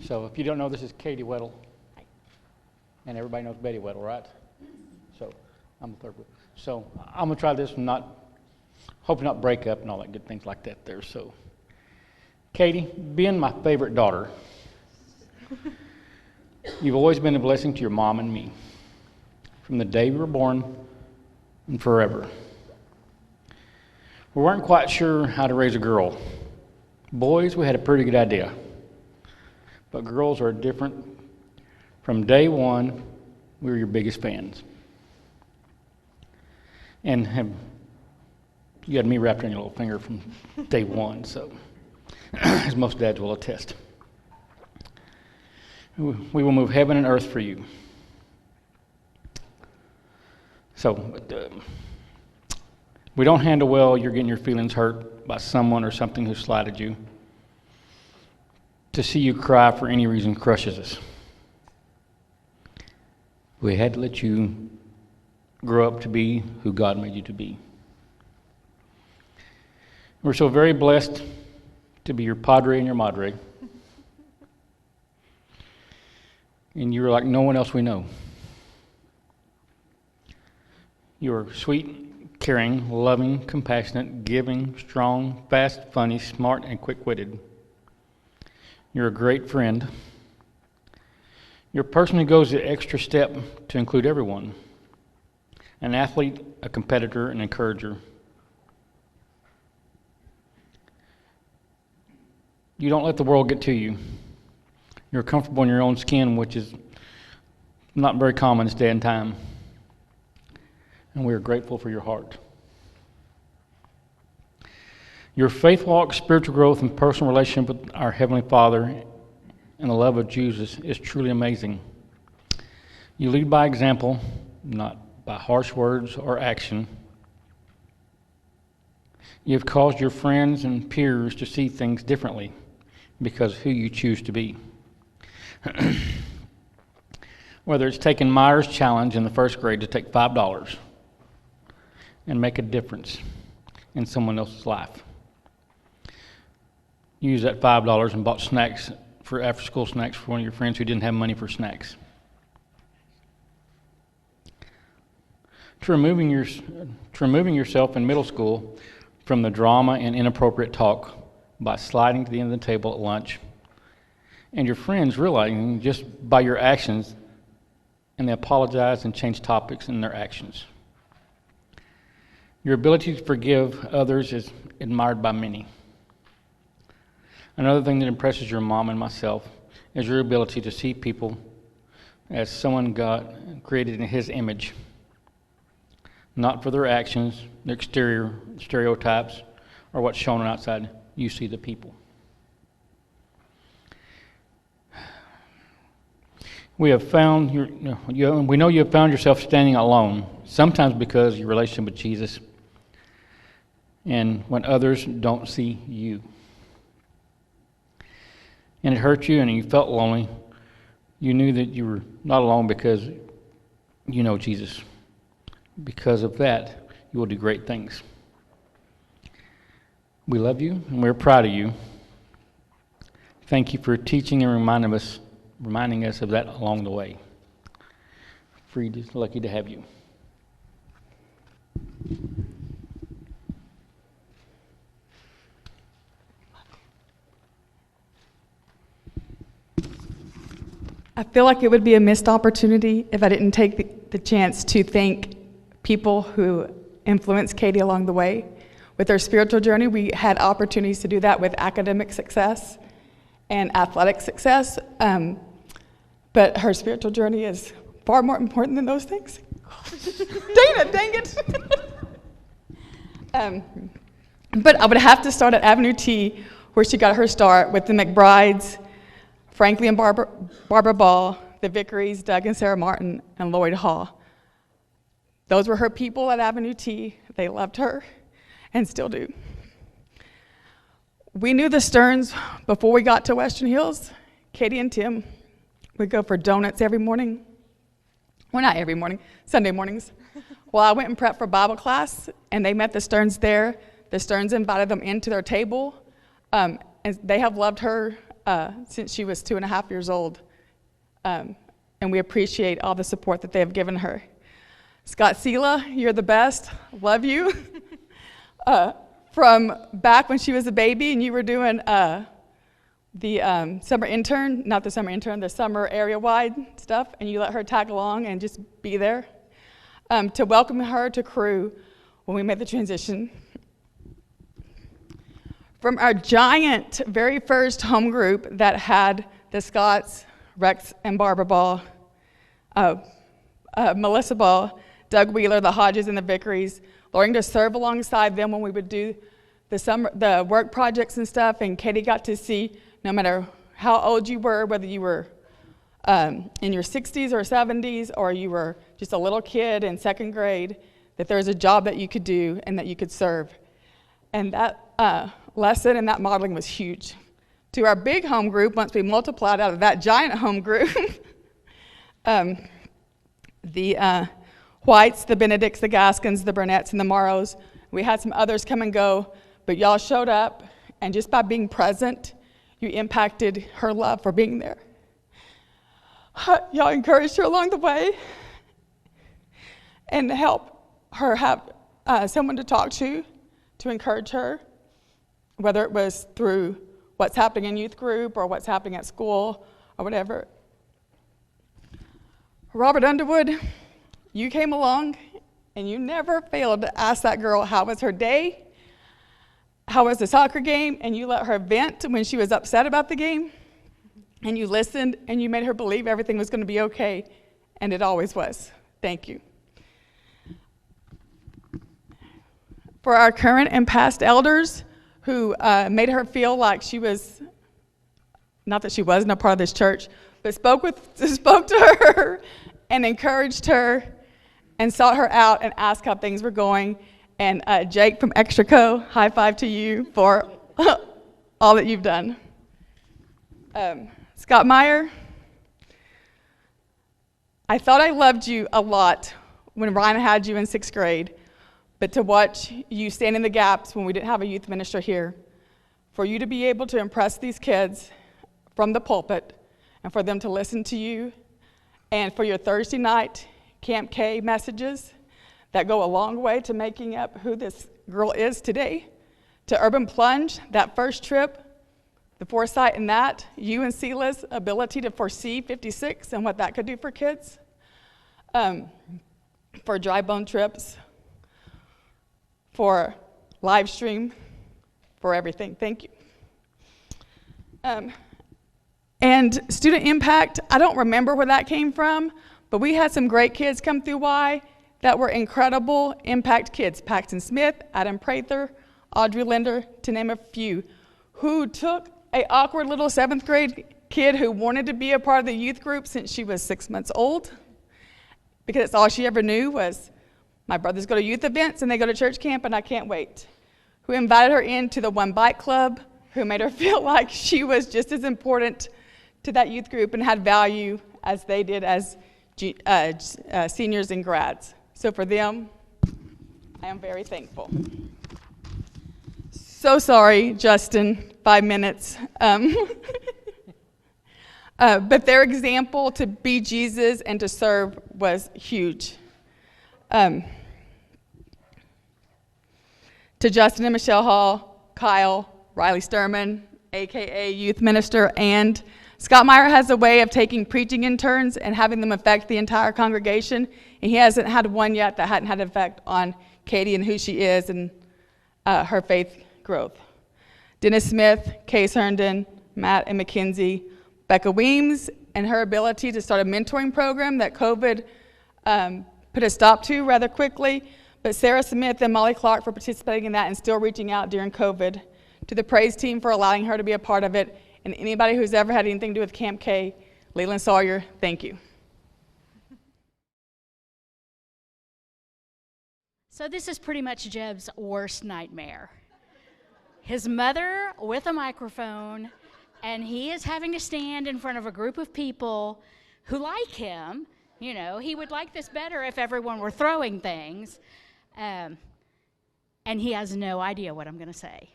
So if you don't know, this is Katie Weddle. And everybody knows Betty Weddle, right? So I'm the third one. So I'm going to try this and hope not break up and all that good things like that there. So Katie, being my favorite daughter, you've always been a blessing to your mom and me. From the day we were born and forever. We weren't quite sure how to raise a girl. Boys, we had a pretty good idea. But girls are different. From day one, we were your biggest fans. And you had me wrapped in your little finger from day one, so as most dads will attest. We will move heaven and earth for you. So, we don't handle well you're getting your feelings hurt by someone or something who slighted you. To see you cry for any reason crushes us. We had to let you grow up to be who God made you to be. We're so very blessed to be your padre and your madre. And you're like no one else we know. You're sweet, caring, loving, compassionate, giving, strong, fast, funny, smart, and quick-witted. You're a great friend. You're a person who goes the extra step to include everyone. An athlete, a competitor, an encourager. You don't let the world get to you. You're comfortable in your own skin, which is not very common this day and time. And we are grateful for your heart. Your faith walk, spiritual growth, and personal relationship with our Heavenly Father and the love of Jesus is truly amazing. You lead by example, not by harsh words or action. You have caused your friends and peers to see things differently because of who you choose to be. Whether it's taking Meyer's challenge in the first grade to take $5 and make a difference in someone else's life. You used that $5 and bought snacks for after-school snacks for one of your friends who didn't have money for snacks. To removing yourself in middle school from the drama and inappropriate talk by sliding to the end of the table at lunch, and your friends realizing just by your actions, and they apologize and change topics in their actions. Your ability to forgive others is admired by many. Another thing that impresses your mom and myself is your ability to see people as someone God created in His image, not for their actions, their exterior stereotypes, or what's shown on outside. You see the people. We know you have found yourself standing alone, sometimes because of your relationship with Jesus, and when others don't see you. And it hurt you and you felt lonely. You knew that you were not alone because you know Jesus. Because of that, you will do great things. We love you and we're proud of you. Thank you for teaching and reminding us of that along the way. Freed, lucky to have you. I feel like it would be a missed opportunity if I didn't take the chance to thank people who influenced Katie along the way. With her spiritual journey, we had opportunities to do that with academic success and athletic success. But her spiritual journey is far more important than those things. Dang it. But I would have to start at Avenue T, where she got her start with the McBrides, Franklin and Barbara Ball, the Vickeries, Doug and Sarah Martin, and Lloyd Hall. Those were her people at Avenue T. They loved her and still do. We knew the Stearns before we got to Western Hills. Katie and Tim would go for donuts every morning. Well, not every morning, Sunday mornings. Well, I went and prepped for Bible class, and they met the Stearns there. The Stearns invited them into their table, and they have loved her since she was 2.5 years old. And we appreciate all the support that they have given her. Scott Sela, you're the best. Love you. From back when she was a baby and you were doing the summer intern, not the summer intern, the summer area-wide stuff, and you let her tag along and just be there. To welcome her to crew when we made the transition. From our giant very first home group that had the Scotts, Rex and Barbara Ball, Melissa Ball, Doug Wheeler, the Hodges and the Vickeries, learning to serve alongside them when we would do the work projects and stuff, and Katie got to see, no matter how old you were, whether you were in your 60s or 70s, or you were just a little kid in second grade, that there was a job that you could do and that you could serve. And that lesson and that modeling was huge. To our big home group, once we multiplied out of that giant home group, the Whites, the Benedicts, the Gaskins, the Burnetts, and the Morrows, we had some others come and go, but y'all showed up, and just by being present, you impacted her love for being there. Y'all encouraged her along the way and help her have someone to talk to encourage her, whether it was through what's happening in youth group or what's happening at school or whatever. Robert Underwood, you came along and you never failed to ask that girl how was her day, how was the soccer game, and you let her vent when she was upset about the game, and you listened and you made her believe everything was going to be okay, and it always was. Thank you. For our current and past elders who made her feel like she was, not that she wasn't a part of this church, but spoke to her and encouraged her and sought her out and asked how things were going. And Jake from Extra Co, high five to you for all that you've done. Scott Meyer, I thought I loved you a lot when Ryan had you in 6th grade, but to watch you stand in the gaps when we didn't have a youth minister here, for you to be able to impress these kids from the pulpit and for them to listen to you, and for your Thursday night Camp K messages that go a long way to making up who this girl is today, to Urban Plunge, that first trip, the foresight in that, you and Sela's ability to foresee 56 and what that could do for kids, for dry bone trips, for live stream, for everything. Thank you. And student impact, I don't remember where that came from, but we had some great kids come through Y that were incredible impact kids. Paxton Smith, Adam Prather, Audrey Linder, to name a few, who took an awkward little 7th grade kid who wanted to be a part of the youth group since she was 6 months old, because that's all she ever knew was, my brothers go to youth events and they go to church camp and I can't wait. Who invited her into the One Bike Club, who made her feel like she was just as important to that youth group and had value as they did as seniors and grads. So for them, I am very thankful. So sorry, Justin, 5 minutes. But their example to be Jesus and to serve was huge. To Justin and Michelle Hall, Kyle, Riley Sturman, AKA youth minister, and Scott Meyer has a way of taking preaching interns and having them affect the entire congregation, and he hasn't had one yet that hadn't had an effect on Katie and who she is and her faith growth. Dennis Smith, Case Herndon, Matt and Mackenzie, Becca Weems, and her ability to start a mentoring program that COVID put a stop to rather quickly, but Sarah Smith and Molly Clark for participating in that and still reaching out during COVID, to the praise team for allowing her to be a part of it, and anybody who's ever had anything to do with Camp K, Leland Sawyer, thank you. So this is pretty much Jeb's worst nightmare. His mother with a microphone, and he is having to stand in front of a group of people who like him. You know, he would like this better if everyone were throwing things. And he has no idea what I'm going to say.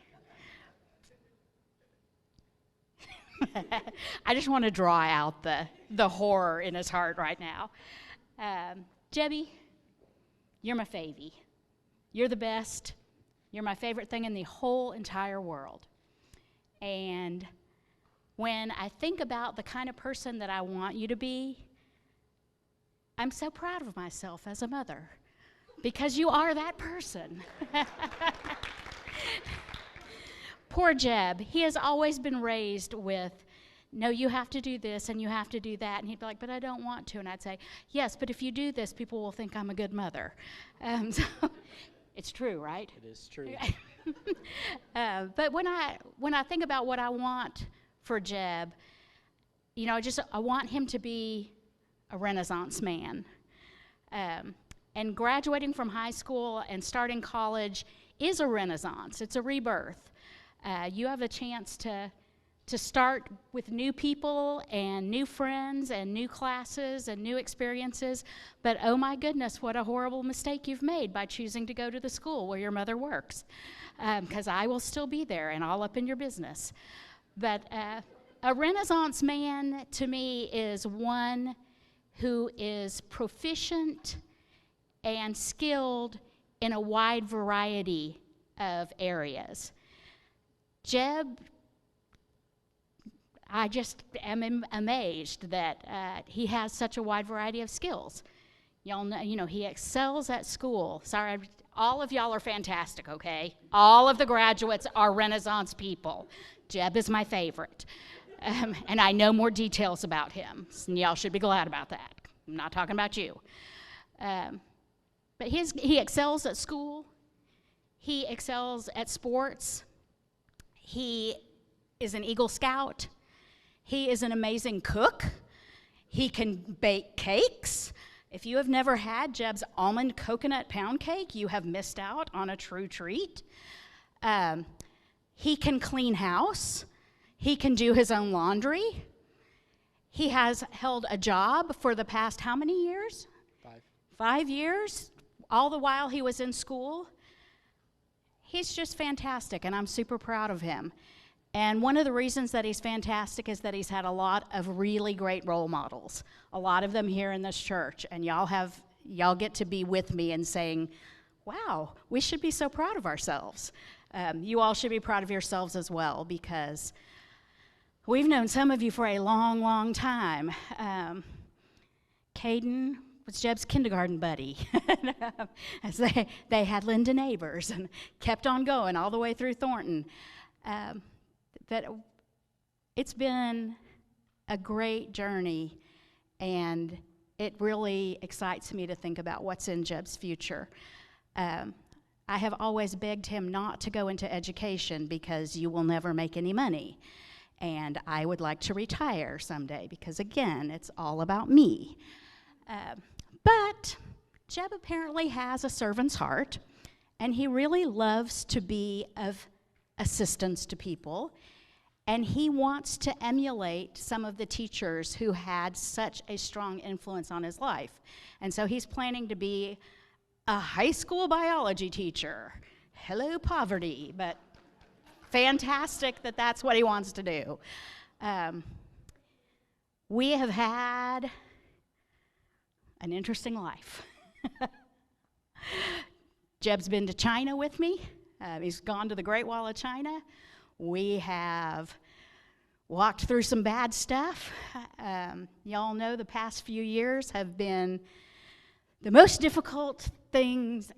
I just want to draw out the horror in his heart right now. Jebby, you're my favy. You're the best. You're my favorite thing in the whole entire world. And when I think about the kind of person that I want you to be, I'm so proud of myself as a mother, because you are that person. Poor Jeb, he has always been raised with, no, you have to do this and you have to do that. And he'd be like, but I don't want to. And I'd say, yes, but if you do this, people will think I'm a good mother. So it's true, right? It is true. But when I think about what I want for Jeb, you know, I want him to be a Renaissance man. And graduating from high school and starting college is a renaissance. It's a rebirth. You have a chance to start with new people and new friends and new classes and new experiences. But oh my goodness, what a horrible mistake you've made by choosing to go to the school where your mother works. Because I will still be there and all up in your business. But a Renaissance man to me is one who is proficient and skilled in a wide variety of areas. Jeb, I just am amazed that he has such a wide variety of skills. Y'all know, you know, he excels at school. Sorry, all of y'all are fantastic, okay? All of the graduates are Renaissance people. Jeb is my favorite. And I know more details about him. And y'all should be glad about that. I'm not talking about you. But he excels at school. He excels at sports. He is an Eagle Scout. He is an amazing cook. He can bake cakes. If you have never had Jeb's almond coconut pound cake, you have missed out on a true treat. He can clean house. He can do his own laundry. He has held a job for the past how many years? 5 years, all the while he was in school. He's just fantastic, and I'm super proud of him. And one of the reasons that he's fantastic is that he's had a lot of really great role models, a lot of them here in this church, and y'all get to be with me in saying, wow, we should be so proud of ourselves. You all should be proud of yourselves as well, because we've known some of you for a long, long time. CAYDEN was Jeb's kindergarten buddy. As they had Linda neighbors and kept on going all the way through Thornton. That it's been a great journey, and it really excites me to think about what's in Jeb's future. I have always begged him not to go into education because you will never make any money. And I would like to retire someday because, again, it's all about me. But Jeb apparently has a servant's heart, and he really loves to be of assistance to people, and he wants to emulate some of the teachers who had such a strong influence on his life. And so he's planning to be a high school biology teacher. Hello, poverty, but fantastic that that's what he wants to do. We have had an interesting life. Jeb's been to China with me. He's gone to the Great Wall of China. We have walked through some bad stuff. Y'all know the past few years have been the most difficult things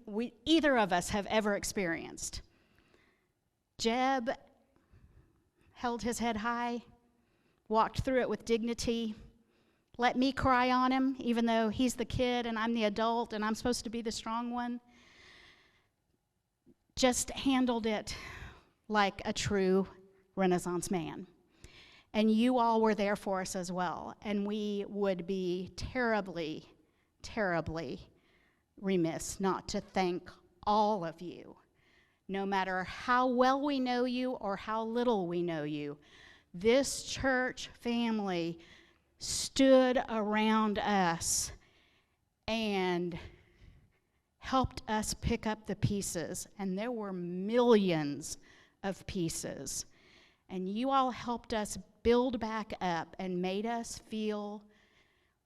either of us have ever experienced. Jeb held his head high, walked through it with dignity, let me cry on him, even though he's the kid and I'm the adult and I'm supposed to be the strong one. Just handled it like a true Renaissance man. And you all were there for us as well. And we would be terribly, terribly remiss not to thank all of you. No matter how well we know you or how little we know you, this church family stood around us and helped us pick up the pieces. And there were millions of pieces. And you all helped us build back up and made us feel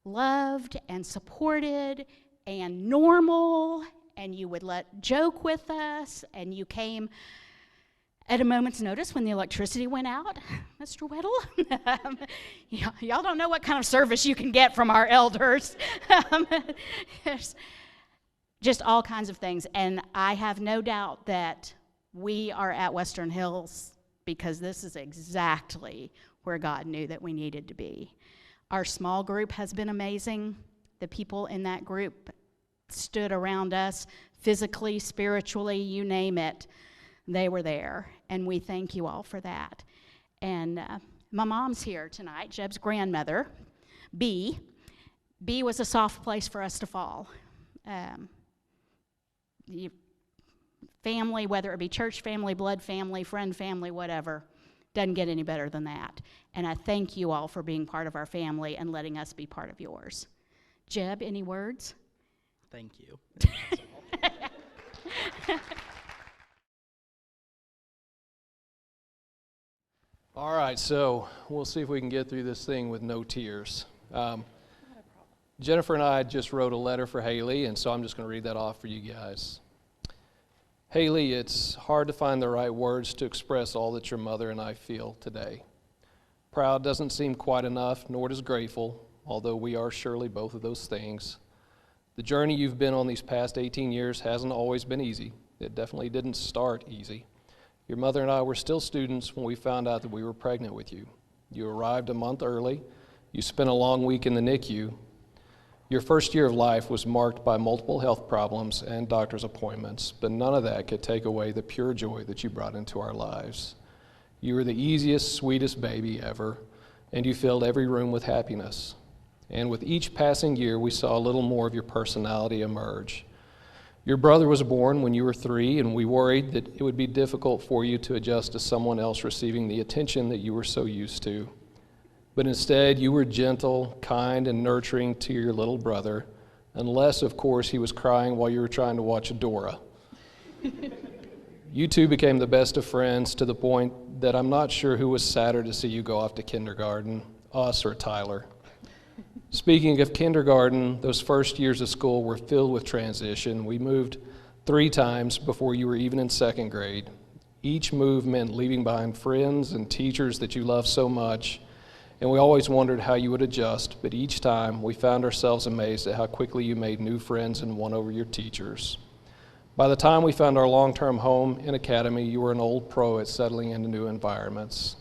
loved and supported and normal, and you would joke with us, and you came at a moment's notice when the electricity went out, Mr. Weddle. Y'all don't know what kind of service you can get from our elders. Just all kinds of things, and I have no doubt that we are at Western Hills because this is exactly where God knew that we needed to be. Our small group has been amazing. The people in that group stood around us physically, spiritually, you name it. They were there, and we thank you all for that. And my mom's here tonight, Jeb's grandmother, B. B was a soft place for us to fall. Family, whether it be church family, blood family, friend family, whatever, doesn't get any better than that. And I thank you all for being part of our family and letting us be part of yours. Jeb, any words? Thank you. All right, so we'll see if we can get through this thing with no tears. Jennifer and I just wrote a letter for HAYLEE, and so I'm just going to read that off for you guys. HAYLEE, it's hard to find the right words to express all that your mother and I feel today. Proud doesn't seem quite enough, nor does grateful, although we are surely both of those things. The journey you've been on these past 18 years hasn't always been easy. It definitely didn't start easy. Your mother and I were still students when we found out that we were pregnant with you. You arrived a month early. You spent a long week in the NICU. Your first year of life was marked by multiple health problems and doctor's appointments, but none of that could take away the pure joy that you brought into our lives. You were the easiest, sweetest baby ever, and you filled every room with happiness. And with each passing year, we saw a little more of your personality emerge. Your brother was born when you were 3, and we worried that it would be difficult for you to adjust to someone else receiving the attention that you were so used to. But instead, you were gentle, kind, and nurturing to your little brother, unless, of course, he was crying while you were trying to watch Dora. You two became the best of friends to the point that I'm not sure who was sadder to see you go off to kindergarten, us or Tyler. Speaking of kindergarten, those first years of school were filled with transition. We moved 3 times before you were even in 2nd grade. Each move meant leaving behind friends and teachers that you loved so much, and we always wondered how you would adjust, but each time we found ourselves amazed at how quickly you made new friends and won over your teachers. By the time we found our long-term home in academy, you were an old pro at settling into new environments.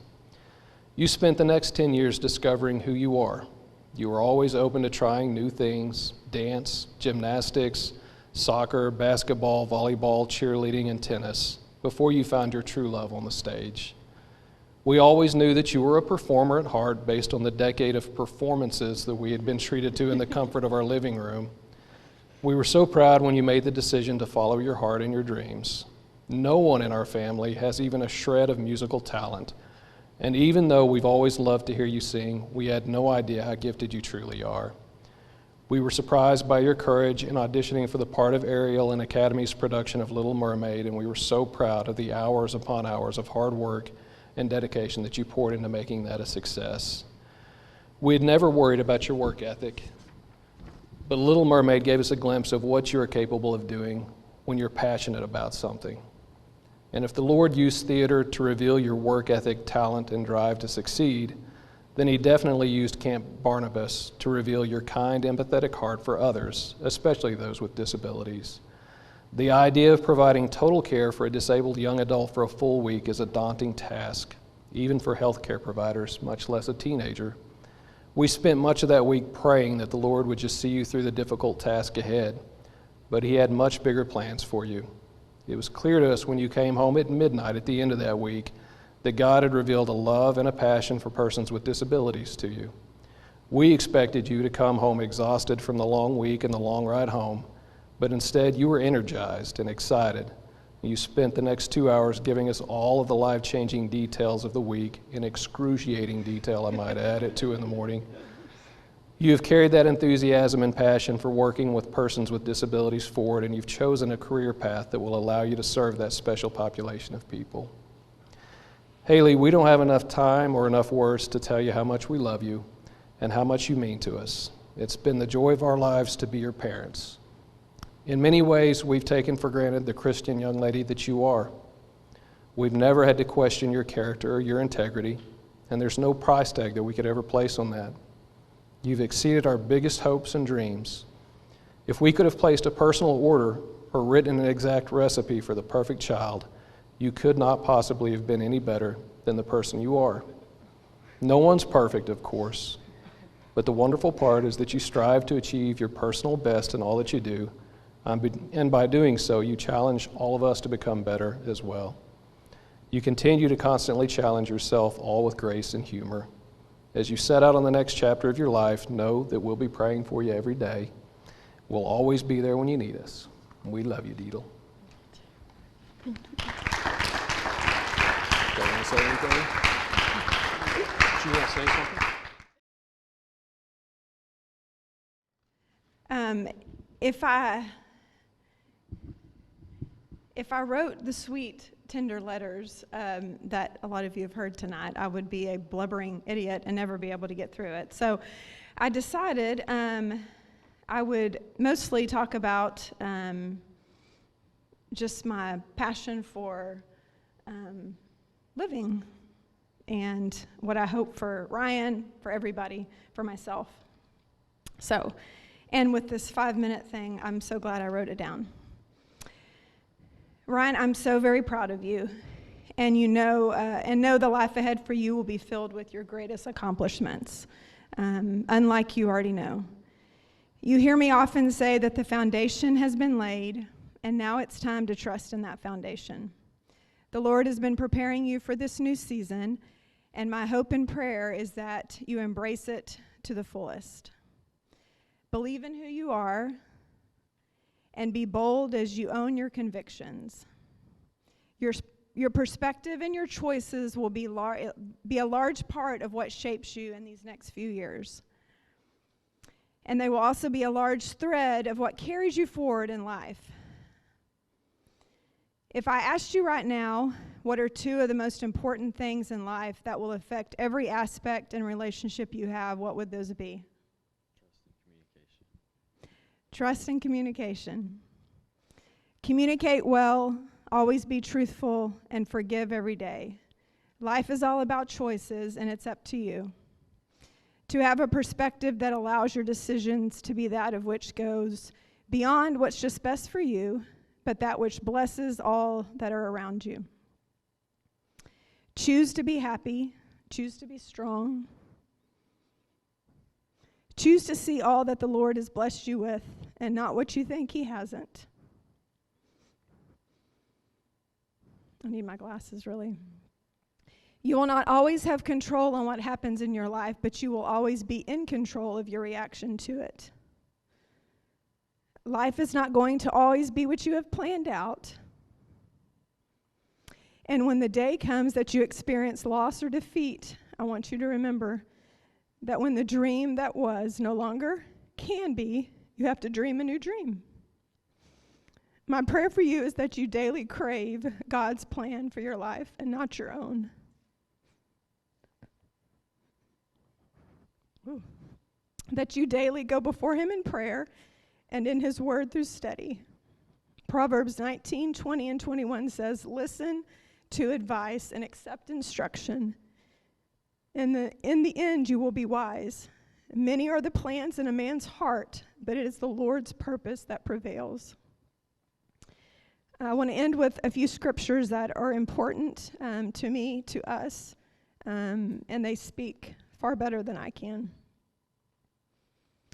You spent the next 10 years discovering who you are. You were always open to trying new things: dance, gymnastics, soccer, basketball, volleyball, cheerleading, and tennis, before you found your true love on the stage. We always knew that you were a performer at heart based on the decade of performances that we had been treated to in the comfort of our living room. We were so proud when you made the decision to follow your heart and your dreams. No one in our family has even a shred of musical talent. And even though we've always loved to hear you sing, we had no idea how gifted you truly are. We were surprised by your courage in auditioning for the part of Ariel in Academy's production of Little Mermaid, and we were so proud of the hours upon hours of hard work and dedication that you poured into making that a success. We had never worried about your work ethic, but Little Mermaid gave us a glimpse of what you are capable of doing when you're passionate about something. And if the Lord used theater to reveal your work ethic, talent, and drive to succeed, then he definitely used Camp Barnabas to reveal your kind, empathetic heart for others, especially those with disabilities. The idea of providing total care for a disabled young adult for a full week is a daunting task, even for healthcare providers, much less a teenager. We spent much of that week praying that the Lord would just see you through the difficult task ahead, but he had much bigger plans for you. It was clear to us when you came home at midnight at the end of that week that God had revealed a love and a passion for persons with disabilities to you. We expected you to come home exhausted from the long week and the long ride home, but instead you were energized and excited. You spent the next 2 hours giving us all of the life-changing details of the week, in excruciating detail, I might add, at 2 in the morning. You have carried that enthusiasm and passion for working with persons with disabilities forward, and you've chosen a career path that will allow you to serve that special population of people. HAYLEE, we don't have enough time or enough words to tell you how much we love you and how much you mean to us. It's been the joy of our lives to be your parents. In many ways, we've taken for granted the Christian young lady that you are. We've never had to question your character or your integrity, and there's no price tag that we could ever place on that. You've exceeded our biggest hopes and dreams. If we could have placed a personal order or written an exact recipe for the perfect child, you could not possibly have been any better than the person you are. No one's perfect, of course, but the wonderful part is that you strive to achieve your personal best in all that you do, and by doing so, you challenge all of us to become better as well. You continue to constantly challenge yourself, all with grace and humor. As you set out on the next chapter of your life, know that we'll be praying for you every day. We'll always be there when you need us. We love you, Deedle. Do you want to say anything? Do you want to say something? If I wrote the sweet, tender letters that a lot of you have heard tonight, I would be a blubbering idiot and never be able to get through it. So I decided I would mostly talk about just my passion for living and what I hope for Ryan, for everybody, for myself. So, and with this 5-minute thing, I'm so glad I wrote it down. Ryan, I'm so very proud of you, and know the life ahead for you will be filled with your greatest accomplishments, unlike you already know. You hear me often say that the foundation has been laid, and now it's time to trust in that foundation. The Lord has been preparing you for this new season, and my hope and prayer is that you embrace it to the fullest. Believe in who you are, and be bold as you own your convictions. Your perspective and your choices will be a large part of what shapes you in these next few years. And they will also be a large thread of what carries you forward in life. If I asked you right now, what are 2 of the most important things in life that will affect every aspect and relationship you have, what would those be? Trust and communication. Communicate well, always be truthful, and forgive every day. Life is all about choices, and it's up to you. To have a perspective that allows your decisions to be that of which goes beyond what's just best for you, but that which blesses all that are around you. Choose to be happy. Choose to be strong. Choose to see all that the Lord has blessed you with and not what you think He hasn't. I need my glasses, really. You will not always have control on what happens in your life, but you will always be in control of your reaction to it. Life is not going to always be what you have planned out. And when the day comes that you experience loss or defeat, I want you to remember that when the dream that was no longer can be, you have to dream a new dream. My prayer for you is that you daily crave God's plan for your life and not your own. Ooh. That you daily go before Him in prayer and in His Word through study. Proverbs 19, 20, and 21 says, listen to advice and accept instruction. In the end, you will be wise. Many are the plans in a man's heart, but it is the Lord's purpose that prevails. I want to end with a few scriptures that are important to me, to us, and they speak far better than I can.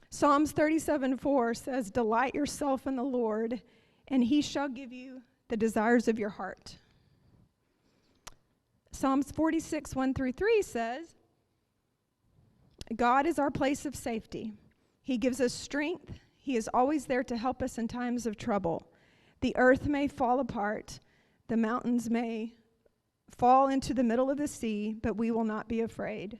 Psalms 37:4 says, delight yourself in the Lord, and He shall give you the desires of your heart. Psalms 46:1-3 says, God is our place of safety. He gives us strength. He is always there to help us in times of trouble. The earth may fall apart. The mountains may fall into the middle of the sea, but we will not be afraid.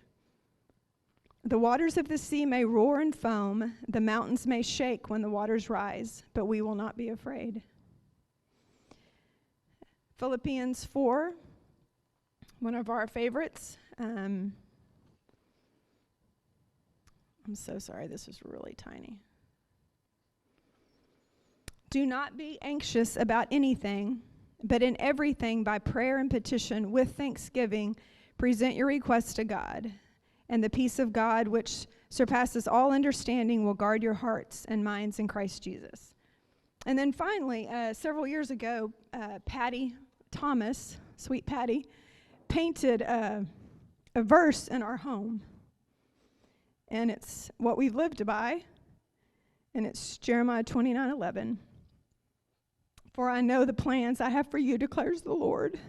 The waters of the sea may roar and foam. The mountains may shake when the waters rise, but we will not be afraid. Philippians 4:1 one of our favorites. I'm so sorry, this is really tiny. Do not be anxious about anything, but in everything by prayer and petition with thanksgiving, present your requests to God. And the peace of God, which surpasses all understanding, will guard your hearts and minds in Christ Jesus. And then finally, several years ago, Patty Thomas, sweet Patty, painted a verse in our home. And it's what we've lived by. And it's Jeremiah 29:11. For I know the plans I have for you, declares the Lord.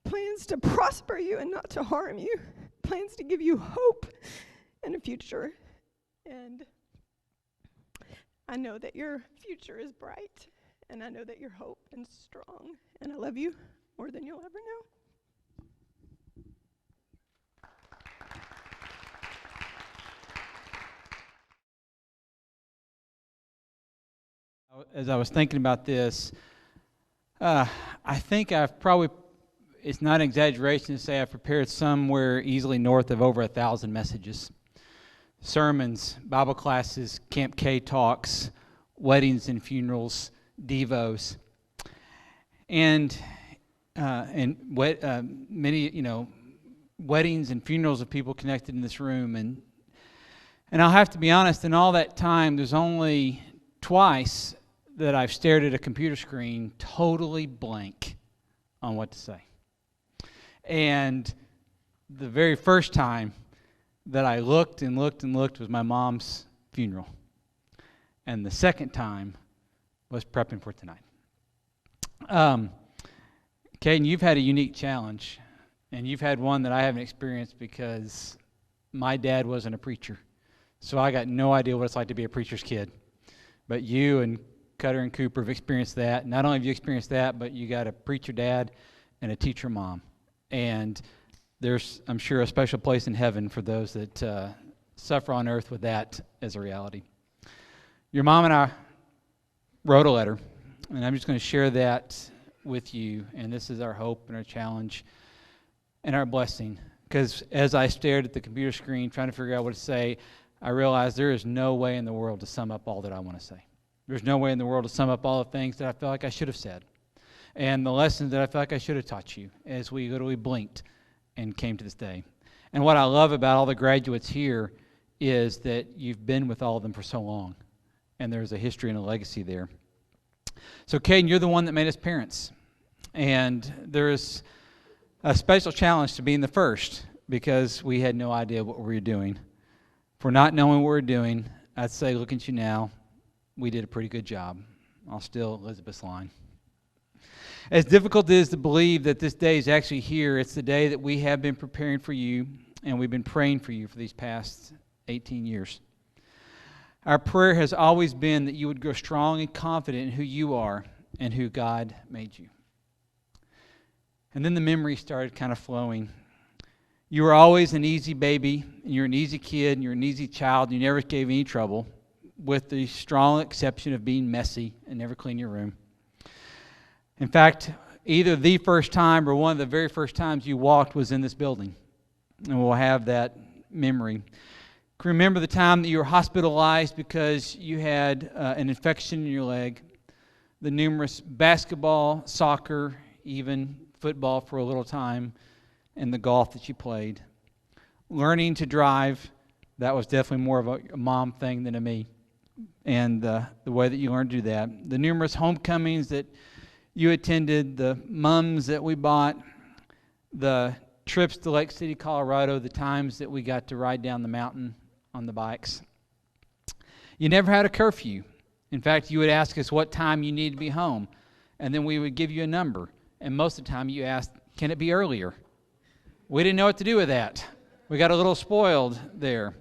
Plans to prosper you and not to harm you. Plans to give you hope and a future. And I know that your future is bright. And I know that your hope is strong. And I love you more than you'll ever know. As I was thinking about this, I think I've probably, it's not an exaggeration to say I've prepared somewhere easily north of over 1,000 messages. Sermons, Bible classes, Camp K talks, weddings and funerals, devos, and many, weddings and funerals of people connected in this room. And I'll have to be honest, in all that time, there's only twice that I've stared at a computer screen totally blank on what to say. And the very first time that I looked and looked and looked was my mom's funeral. And the second time was prepping for tonight. Caden, you've had a unique challenge, and you've had one that I haven't experienced because my dad wasn't a preacher. So I got no idea what it's like to be a preacher's kid. But you and Cutter and Cooper have experienced that. Not only have you experienced that, but you got a preacher dad and a teacher mom. And there's, I'm sure, a special place in heaven for those that suffer on earth with that as a reality. Your mom and I wrote a letter, and I'm just going to share that with you. And this is our hope and our challenge and our blessing. Because as I stared at the computer screen trying to figure out what to say, I realized there is no way in the world to sum up all that I want to say. There's no way in the world to sum up all the things that I felt like I should have said. And the lessons that I felt like I should have taught you as we literally blinked and came to this day. And what I love about all the graduates here is that you've been with all of them for so long. And there's a history and a legacy there. So Caden, you're the one that made us parents. And there's a special challenge to being the first because we had no idea what we were doing. For not knowing what we're doing, I'd say, looking at you now, we did a pretty good job. I'll steal Elizabeth's line. As difficult it is to believe that this day is actually here, it's the day that we have been preparing for you, and we've been praying for you for these past 18 years. Our prayer has always been that you would grow strong and confident in who you are and who God made you. And then the memories started kind of flowing. You were always an easy baby, and you're an easy kid, and you're an easy child, and you never gave any trouble, with the strong exception of being messy and never clean your room. In fact, either the first time or one of the very first times you walked was in this building, and we'll have that memory. Can you remember the time that you were hospitalized because you had an infection in your leg, the numerous basketball, soccer, even football for a little time, and the golf that you played. Learning to drive, that was definitely more of a mom thing than a me. And the way that you learned to do that. The numerous homecomings that you attended, the mums that we bought, the trips to Lake City, Colorado, the times that we got to ride down the mountain on the bikes. You never had a curfew. In fact, you would ask us what time you needed to be home, and then we would give you a number. And most of the time you asked, can it be earlier? We didn't know what to do with that. We got a little spoiled there.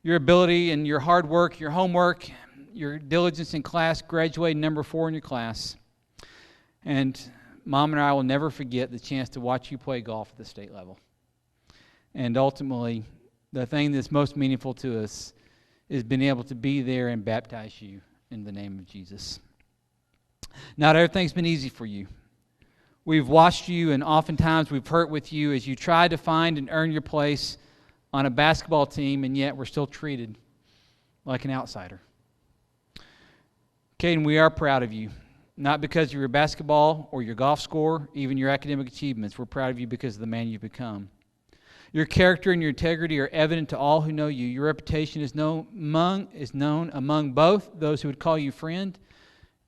Your ability and your hard work, your homework, your diligence in class, graduated number 4 in your class. And Mom and I will never forget the chance to watch you play golf at the state level. And ultimately, the thing that's most meaningful to us is being able to be there and baptize you in the name of Jesus. Not everything's been easy for you. We've watched you, and oftentimes we've hurt with you as you tried to find and earn your place on a basketball team, and yet we're still treated like an outsider. Cayden, we are proud of you, not because of your basketball or your golf score, even your academic achievements. We're proud of you because of the man you've become. Your character and your integrity are evident to all who know you. Your reputation is known among both those who would call you friend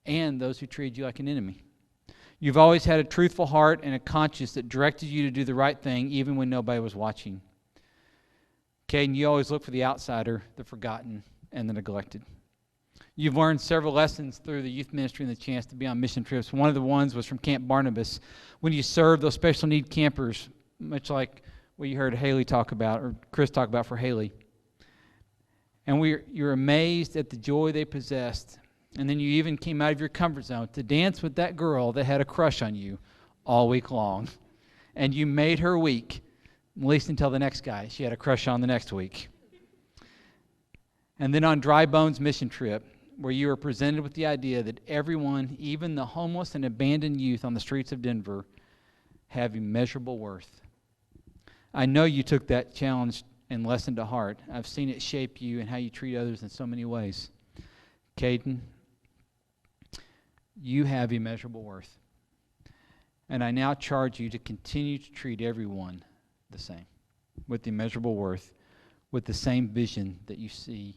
and those who treat you like an enemy. You've always had a truthful heart and a conscience that directed you to do the right thing even when nobody was watching. Cayden, you always look for the outsider, the forgotten, and the neglected. You've learned several lessons through the youth ministry and the chance to be on mission trips. One of the ones was from Camp Barnabas, when you served those special need campers, much like what you heard HAYLEE talk about, or Chris talk about for HAYLEE. And you're amazed at the joy they possessed. And then you even came out of your comfort zone to dance with that girl that had a crush on you all week long. And you made her week, at least until the next guy she had a crush on the next week. And then on Dry Bones mission trip, where you were presented with the idea that everyone, even the homeless and abandoned youth on the streets of Denver, have immeasurable worth. I know you took that challenge and lesson to heart. I've seen it shape you and how you treat others in so many ways. Cayden, you have immeasurable worth. And I now charge you to continue to treat everyone the same, with immeasurable worth, with the same vision that you see,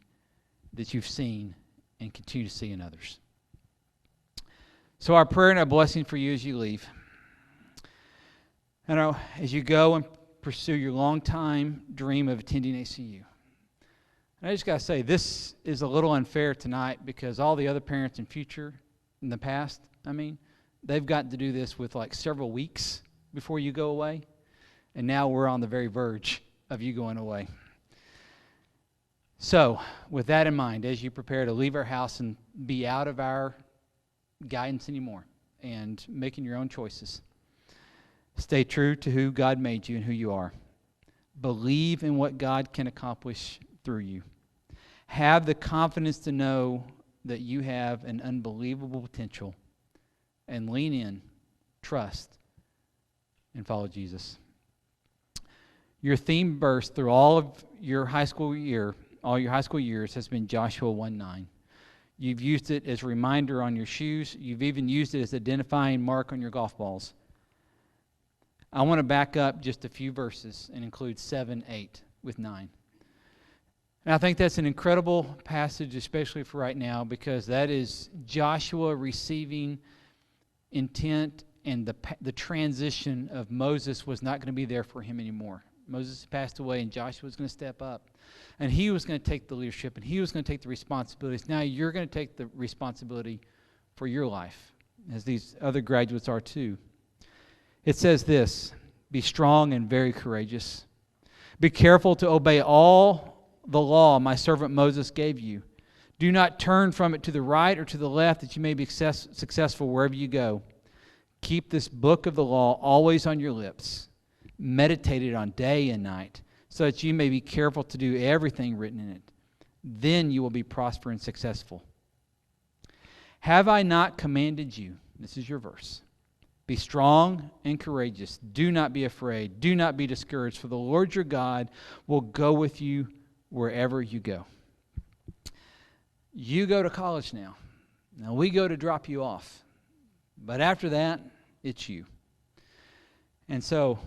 that you've seen and continue to see in others. So our prayer and our blessing for you as you leave. And as you go and pursue your long-time dream of attending ACU. And I just got to say, this is a little unfair tonight because all the other parents in the past, they've gotten to do this with like several weeks before you go away. And now we're on the very verge of you going away. So, with that in mind, as you prepare to leave our house and be out of our guidance anymore and making your own choices, stay true to who God made you and who you are. Believe in what God can accomplish through you. Have the confidence to know that you have an unbelievable potential, and lean in, trust, and follow Jesus. Your theme verse through all of your high school years has been Joshua 1:9. You've used it as a reminder on your shoes. You've even used it as an identifying mark on your golf balls. I want to back up just a few verses and include 7, 8 with 9. And I think that's an incredible passage, especially for right now, because that is Joshua receiving intent, and the transition of Moses was not going to be there for him anymore. Moses passed away, and Joshua was going to step up. And he was going to take the leadership, and he was going to take the responsibilities. Now you're going to take the responsibility for your life, as these other graduates are too. It says this: be strong and very courageous. Be careful to obey all the law my servant Moses gave you. Do not turn from it to the right or to the left, that you may be successful wherever you go. Keep this book of the law always on your lips. Meditate it on day and night, so that you may be careful to do everything written in it. Then you will be prosperous and successful. Have I not commanded you? This is your verse. Be strong and courageous. Do not be afraid. Do not be discouraged, for the Lord your God will go with you wherever you go. You go to college now. Now we go to drop you off. But after that, it's you. And so,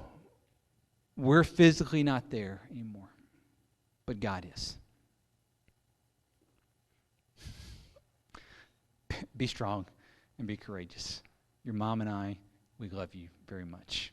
we're physically not there anymore, but God is. Be strong and be courageous. Your mom and I, we love you very much.